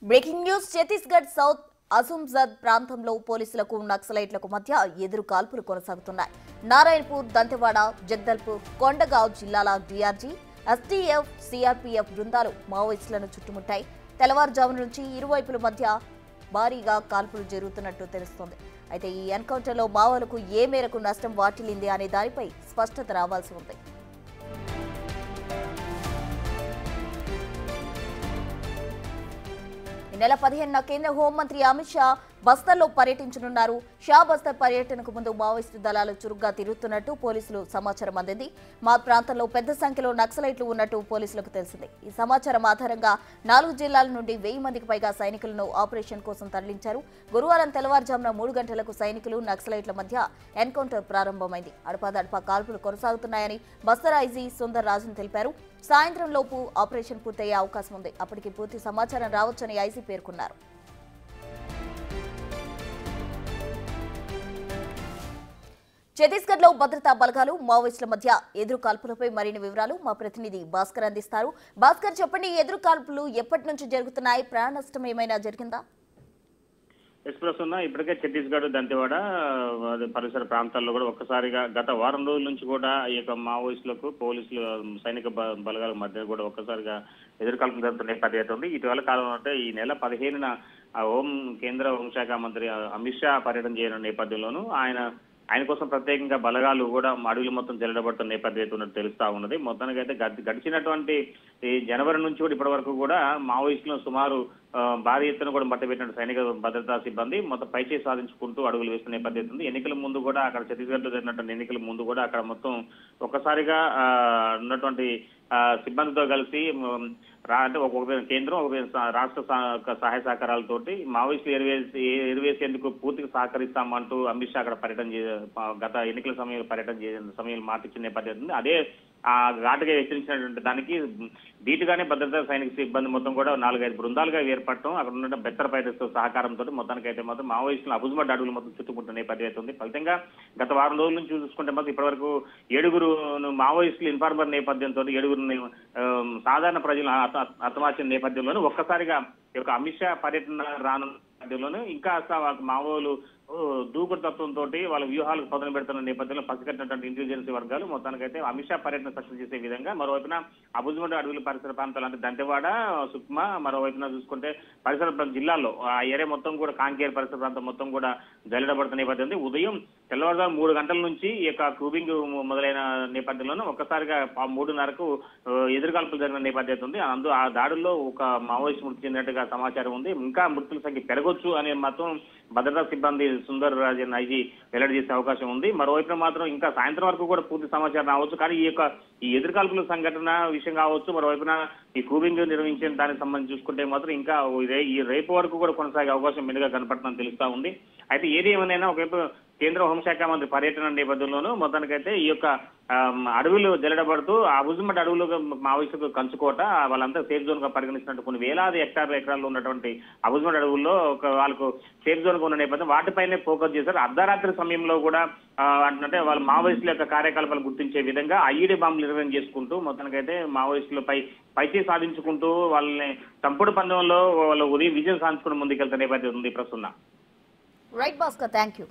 Breaking news Chhattisgarh south అసుంజద్ ప్రాంతంలో పోలీసులకు నక్సలైట్లకు మధ్య ఎదురు కాల్పులు కొనసాగుతున్నాయి. నారాయణపూర్, దంతెవాడ, జగదల్పూర్, కొండగావ్ జిల్లాల డీఆర్జీ, ఎస్టీఎఫ్, సిఆర్పీఎఫ్ బృందాలు మావోయిస్టులను చుట్టుముట్టాయి. తెల్లవారుజాము నుంచి ఇరువైపుల మధ్య భారీగా కాల్పులు జరుగుతున్నట్టు తెలుస్తోంది. అయితే ఈ ఎన్కౌంటర్లో మావోలకు ఏ మేరకు నష్టం వాటిల్లింది అనే దానిపై స్పష్టత రావాల్సి ఉంది. నెల 15న కేంద్ర హోంమంత్రి అమిత్ షా బస్తర్లో పర్యటించనున్నారు. షా బస్తర్ పర్యటనకు ముందు మావోయిస్టు దళాలు చురుగ్గా తిరుగుతున్నట్టు పోలీసులు సమాచారం అందింది. మా ప్రాంతంలో పెద్ద సంఖ్యలో నక్సలైట్లు ఉన్నట్టు పోలీసులకు తెలిసింది. ఈ సమాచారం ఆధారంగా 4 జిల్లాల నుండి 1000 మందికి పైగా సైనికులను ఆపరేషన్ కోసం తరలించారు. గురువారం తెల్లవారుజామున 3 గంటలకు సైనికులు నక్సలైట్ల మధ్య ఎన్కౌంటర్ ప్రారంభమైంది. అడపాదడపా కాల్పులు కొనసాగుతున్నాయని బస్తర్ ఐజీ సుందర్ రాజన్ తెలిపారు. సాయంత్రం లోపు ఆపరేషన్ పూర్తయ్యే అవకాశం ఉంది. అప్పటికి పూర్తి సమాచారం రావచ్చని ఐజీ పేర్కొన్నారు. ఛత్తీస్గఢ్ లో భద్రతా బలగాలు మావోయిస్టుల మధ్య ఎదురు కాల్పులపై మరిన్ని వివరాలు మా ప్రతినిధి భాస్కర్ అందిస్తారు. భాస్కర్, చెప్పండి, ఎదురు కాల్పులు ఎప్పటి నుంచి జరుగుతున్నాయి? ప్రాణ నష్టం ఏమైనా జరిగిందా? ఎక్స్ప్రెస్ ఉన్న ఇప్పటికే ఛత్తీస్గఢ్, దంతెవాడ పరిసర ప్రాంతాల్లో కూడా ఒక్కసారిగా గత వారం రోజుల నుంచి కూడా ఈ యొక్క మావోయిస్టులకు పోలీసులు సైనిక బలగాల మధ్య కూడా ఒక్కసారిగా ఎదురుకాల్పులు జరుగుతున్న నేపథ్యం ఉంది. ఇటీవల కాలంలో అంటే ఈ నెల 15న కేంద్ర హోంశాఖ మంత్రి అమిత్ షా పర్యటన చేయనున్న నేపథ్యంలోనూ ఆయన కోసం ప్రత్యేకంగా బలగాలు కూడా అడవులు మొత్తం జల్లడబడుతున్న నేపథ్యం ఉన్నట్టు తెలుస్తా ఉన్నది. మొత్తానికి అయితే గడిచినటువంటి ఈ జనవరి నుంచి కూడా ఇప్పటి వరకు కూడా మావోయిస్టులను సుమారు భారీ ఎత్తున కూడా మట్టబెట్టిన సైనిక భద్రతా సిబ్బంది మొత్తం పైచేయి సాధించుకుంటూ అడుగులు వేస్తున్న నేపథ్యం ఉంది. ఎన్నికల ముందు కూడా అక్కడ ఛత్తీస్గఢ్లో జరిగినటువంటి ఎన్నికల ముందు కూడా అక్కడ మొత్తం ఒక్కసారిగా ఉన్నటువంటి సిబ్బందితో కలిసి అంటే ఒక కేంద్రం, ఒక రాష్ట్ర సహాయ సహకారాలతోటి మావోయిస్టులు ఎరివేసేందుకు పూర్తిగా సహకరిస్తామంటూ అమిత్ షా అక్కడ గత ఎన్నికల పర్యటన సమయంలో మాటిచ్చిన నేపథ్యం ఉంది. అదే ఆ ఘాటుగా హెచ్చరించినటువంటి దానికి ధీటుగానే భద్రతా సైనిక సిబ్బంది మొత్తం కూడా 4-5 బృందాలుగా ఏర్పడటం, అక్కడ ఉన్న బెత్తర పైరస్ సహకారంతో మొత్తానికైతే మాత్రం మావోయిస్టులు అబుజ్మడ్ అడుగులు మొత్తం చుట్టుముట్టిన నేపథ్యం ఉంది. ఫలితంగా గత వారం రోజుల నుంచి చూసుకుంటే మాత్రం ఇప్పటివరకు 7 మావోయిస్టులు ఇన్ఫార్మర్ నేపథ్యంతో 7 సాధారణ ప్రజలు హతమార్చిన నేపథ్యంలోనూ ఒక్కసారిగా ఈ యొక్క అమిత్ షా పర్యటన రానున్న నేపథ్యంలోనూ ఇంకా మావోలు దూకుడు తత్వంతో వాళ్ళ వ్యూహాలకు పదును పెడుతున్న నేపథ్యంలో పసిగట్టినటువంటి ఇంటెలిజెన్స్ వర్గాలు మొత్తానికైతే అమిత్ షా పర్యటన సక్సెస్ చేసే విధంగా మరోవైపున అబుజ్మడ్ అడవుల పరిసర ప్రాంతాలు అంటే దంతెవాడ, సుక్మా, మరోవైపున చూసుకుంటే పరిసర జిల్లాల్లో ఆ ఏరియా మొత్తం కూడా కాంకేర్ పరిసర ప్రాంతం మొత్తం కూడా జల్లడబడుతున్న నేపథ్యం ఉంది. ఉదయం తెల్లవారుజాము 3 గంటల నుంచి ఈ యొక్క క్రూబింగ్ మొదలైన నేపథ్యంలోనూ ఒక్కసారిగా 3:30కు ఎదురుకాల్పులు జరిగిన నేపథ్యం ఉంది. ఆ దాడుల్లో ఒక మావోయిస్ట్ మృతి చెందినట్టుగా సమాచారం ఉంది. ఇంకా మృతుల సంఖ్య పెరగొచ్చు అనే మాత్రం భద్రతా సిబ్బంది సుందర్ రాజన్ ఐజీ వెల్లడి చేసే అవకాశం ఉంది. మరోవైపున మాత్రం ఇంకా సాయంత్రం వరకు కూడా పూర్తి సమాచారం రావచ్చు. కానీ ఈ ఎదురుకాల్పుల సంఘటన విషయం కావచ్చు, మరోవైపున ఈ కూబింగ్ నిర్వహించిన దానికి సంబంధించి చూసుకుంటే మాత్రం ఇంకా ఈ రేపు వరకు కూడా కొనసాగే అవకాశం మెండుగా కనపడుతుందని తెలుస్తా ఉంది. అయితే ఏది ఏమైనా ఒకవైపు కేంద్ర హోంశాఖ మంత్రి పర్యటన నేపథ్యంలోనూ మొత్తానికైతే ఈ యొక్క అడవులు జల్లడబడుతూ అబుజ్మడ్ అడవులు మావోయిస్టులకు కంచుకోట వాళ్ళంతా సేఫ్ జోన్ గా పరిగణిస్తున్నట్టు కొన్ని వేలాది ఎకరాల్లో ఉన్నటువంటి అబుజ్మడ్ అడవుల్లో వాళ్ళకు సేఫ్ జోన్ గా ఉన్న నేపథ్యం వాటిపైనే ఫోకస్ చేశారు. అర్ధరాత్రి సమయంలో కూడా అంటే వాళ్ళ మావోయిస్టుల యొక్క కార్యకలాపాలు గుర్తించే విధంగా ఐఈడీ బాంబులు నిర్వహణ చేసుకుంటూ మొత్తానికైతే మావోయిస్టులపై పైచేయి సాధించుకుంటూ వాళ్ళని చంపుడు పందెంలో వాళ్ళు ఉదయం విజయం సాధించుకుని ముందుకెళ్తున్న నేపథ్యం ఉంది ప్రస్తుతం. Right Bhaskar, thank you.